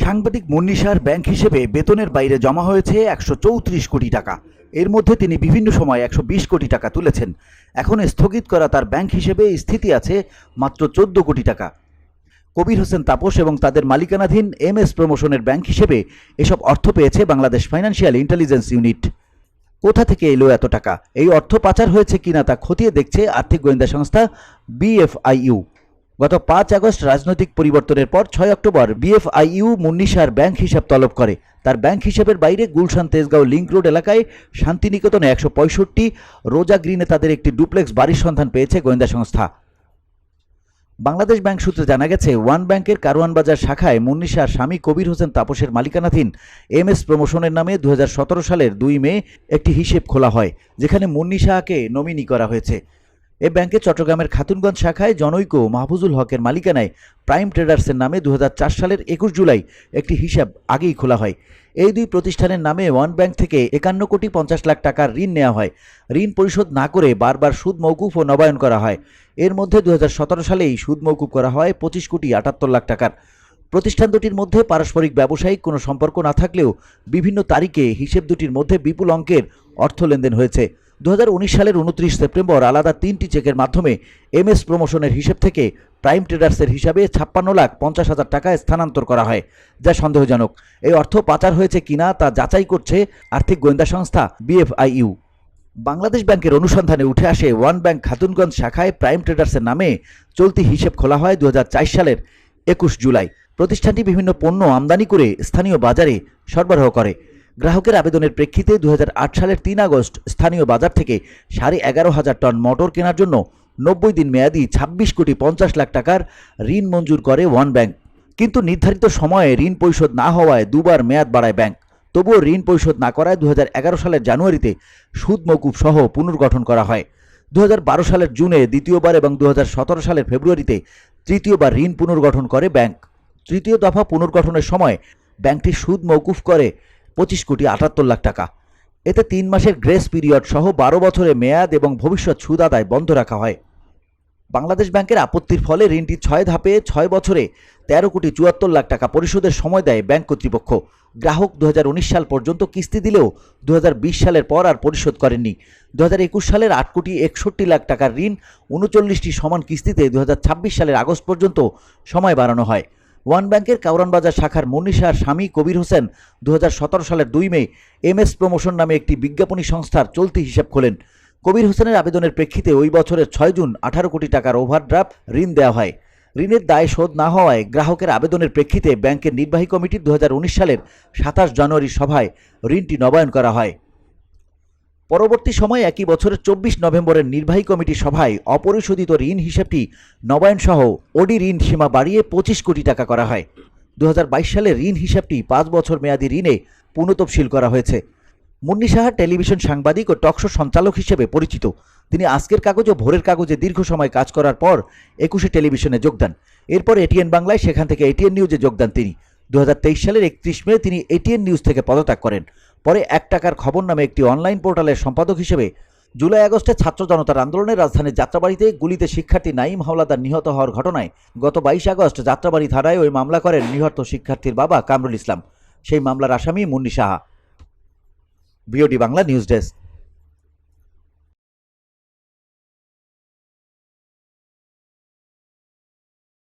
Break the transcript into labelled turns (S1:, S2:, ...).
S1: সাংবাদিক মুন্নিশার ব্যাংক হিসেবে বেতনের বাইরে জমা হয়েছে 134 কোটি টাকা। এর মধ্যে তিনি বিভিন্ন সময় 120 কোটি টাকা তুলেছেন। এখন স্থগিত করা তার ব্যাংক হিসেবে স্থিতি আছে মাত্র 14 কোটি টাকা। কবির হোসেন তাপস এবং তাদের মালিকানাধীন এমএস প্রমোশনের ব্যাংক হিসেবে এসব অর্থ পেয়েছে বাংলাদেশ ফাইন্যান্সিয়াল ইন্টেলিজেন্স ইউনিট। কোথা থেকে এলো এত টাকা? এই অর্থ পাচার হয়েছে কিনা তা খতিয়ে দেখছে আর্থিক গোয়েন্দা সংস্থা বিএফআইইউ। গত 5 আগস্ট রাজনৈতিক পরিবর্তনের পর 6 অক্টোবর বিএফআইইউ মুন্নিশার ব্যাংক হিসাব তলব করে। তার ব্যাংক হিসাবের বাইরে গুলশান তেজগাঁও লিংক রোড এলাকায় শান্তিনিকেতনে 165 রোজা গ্রিনে তাদের একটি ডুপ্লেক্স বাড়ির সন্ধান পেয়েছে গোয়েন্দা সংস্থা। বাংলাদেশ ব্যাংক সূত্রে জানা গেছে, ওয়ান ব্যাংকের কারওয়ান বাজার শাখায় মুন্নিশার স্বামী কবির হোসেন তাপসের মালিকানাধীন এমএস প্রমোশনের নামে 2017 সালের 2 মে একটি হিসেব খোলা হয়, যেখানে মুন্নিশাকে নমিনি করা হয়েছে। এ ব্যাংকে চট্টগ্রামের খাতুনগঞ্জ শাখায় জনৈক মাহফুজুল হকের মালিকানায় প্রাইম ট্রেডার্সের নামে 2004 সালের 21 জুলাই একটি হিসাব আগেই খোলা হয়। এই দুই প্রতিষ্ঠানের নামে ওয়ান ব্যাংক থেকে 51 কোটি 50 লাখ টাকার ঋণ নেওয়া হয়। ঋণ পরিশোধ না করে বারবার সুদ মওকুফ ও নবায়ন করা হয়। এর মধ্যে 2017 সালেই সুদ মওকুফ করা হয় 25 কোটি 78 লাখ টাকার। প্রতিষ্ঠান দুটির মধ্যে পারস্পরিক ব্যবসায়িক কোনো সম্পর্ক না থাকলেও বিভিন্ন তারিখে হিসেব দুটির মধ্যে বিপুল অঙ্কের অর্থ লেনদেন হয়েছে। 2019 সালের 29 সেপ্টেম্বর আলাদা 3টি চেকের মাধ্যমে এমএস প্রমোশনের হিসেব থেকে প্রাইম ট্রেডার্সের হিসাবে 56,50,000 টাকা স্থানান্তর করা হয়, যা সন্দেহজনক। এই অর্থ পাচার হয়েছে কিনা তা যাচাই করছে আর্থিক গোয়েন্দা সংস্থা বিএফআইইউ। বাংলাদেশ ব্যাংকের অনুসন্ধানে উঠে আসে, ওয়ান ব্যাংক খাতুনগঞ্জ শাখায় প্রাইম ট্রেডার্সের নামে চলতি হিসেব খোলা হয় 2004 সালের 21 জুলাই। প্রতিষ্ঠানটি বিভিন্ন পণ্য আমদানি করে স্থানীয় বাজারে সরবরাহ করে। গ্রাহকের আবেদনের প্রেক্ষিতে 2008 সালের 3 আগস্ট স্থানীয় বাজার থেকে 11,500 টন মটর কেনার জন্য 90 দিন মেয়াদি 26 কোটি 50 লাখ টাকার ঋণ মঞ্জুর করে ওয়ান ব্যাংক। কিন্তু নির্ধারিত সময়ে ঋণ পরিশোধ না হওয়ায় দুবার মেয়াদ বাড়ায় ব্যাংক। তবুও ঋণ পরিশোধ না করায় 2011 সালের জানুয়ারিতে সুদ মওকুফ সহ পুনর্গঠন করা হয়। 2012 সালের জুনে দ্বিতীয়বার এবং 2017 সালের ফেব্রুয়ারিতে তৃতীয়বার ঋণ পুনর্গঠন করে ব্যাংক। তৃতীয় দফা পুনর্গঠনের সময় ব্যাংকটি সুদ মওকুফ করে 25 কোটি 78 লাখ টাকা। এতে 3 মাসের গ্রেস পিরিয়ড সহ 12 বছরের মেয়াদ এবং ভবিষ্যৎ সুদ আদায় বন্ধ রাখা হয়। বাংলাদেশ ব্যাংকের আপত্তির ফলে ঋণটি 6 ধাপে 6 বছরে 13 কোটি 74 লাখ টাকা পরিশোধের সময় দেয় ব্যাংক কর্তৃপক্ষ। গ্রাহক 2019 সাল পর্যন্ত কিস্তি দিলেও 2020 সালের পর আর পরিশোধ করেননি। 2021 সালের 8 কোটি 61 লাখ টাকার ঋণ 39টি সমান কিস্তিতে 2026 সালের আগস্ট পর্যন্ত সময় বাড়ানো হয়। ওয়ান ব্যাংকের কারওয়ান বাজার শাখার মুন্নিশার স্বামী কবির হোসেন 2017 সালের 2 মে এমএস প্রমোশন নামে একটি বিজ্ঞাপনী সংস্থার চলতি হিসাব খোলেন। কবির হোসেনের আবেদনের প্রেক্ষিতে ওই বছরের 6 জুন 18 কোটি টাকার ওভারড্রাফট ঋণ দেওয়া হয়। ঋণের দায় শোধ না হওয়ায় গ্রাহকের আবেদনের প্রেক্ষিতে ব্যাংকের নির্বাহী কমিটির 2019 সালের 27 জানুয়ারি সভায় ঋণটি নবায়ন করা হয়। পরবর্তী সময়ে একই বছরের 24 নভেম্বরের নির্বাহী কমিটি সভায় অপরিশোধিত ঋণ হিসাবটি নবায়ন সহ ওডি ঋণ সীমা বাড়িয়ে 25 কোটি টাকা করা হয়। 2022 সালে ঋণ হিসাবটি 5 বছর মেয়াদী ঋণে পুনঃতফসিল করা হয়েছে। মুন্নি সাহা টেলিভিশন সাংবাদিক ও টকশো সঞ্চালক হিসেবে পরিচিত। তিনি আজকের কাগজ ও ভোরের কাগজে দীর্ঘ সময় কাজ করার পর 21 টেলিভিশনে যোগদান। এরপর এটিএন বাংলায়, সেখান থেকে এটিএন নিউজে যোগদান তিনি। 2023 সালের 31 মে তিনি এটিএন নিউজ থেকে পদত্যাগ করেন। পরে 1 টাকার খবর নামে একটি অনলাইন পোর্টালের সম্পাদক হিসেবে জুলাই আগস্টে ছাত্র জনতার আন্দোলনে রাজধানীর যাত্রাবাড়িতে গুলিতে শিক্ষার্থী নাঈম হাওলাদার নিহত হওয়ার ঘটনায় গত 22 আগস্ট যাত্রাবাড়ি থানায় ওই মামলা করেন নিহত শিক্ষার্থীর বাবা কামরুল ইসলাম। সেই মামলার আসামি Munni Saha. BOD Bangla news desk.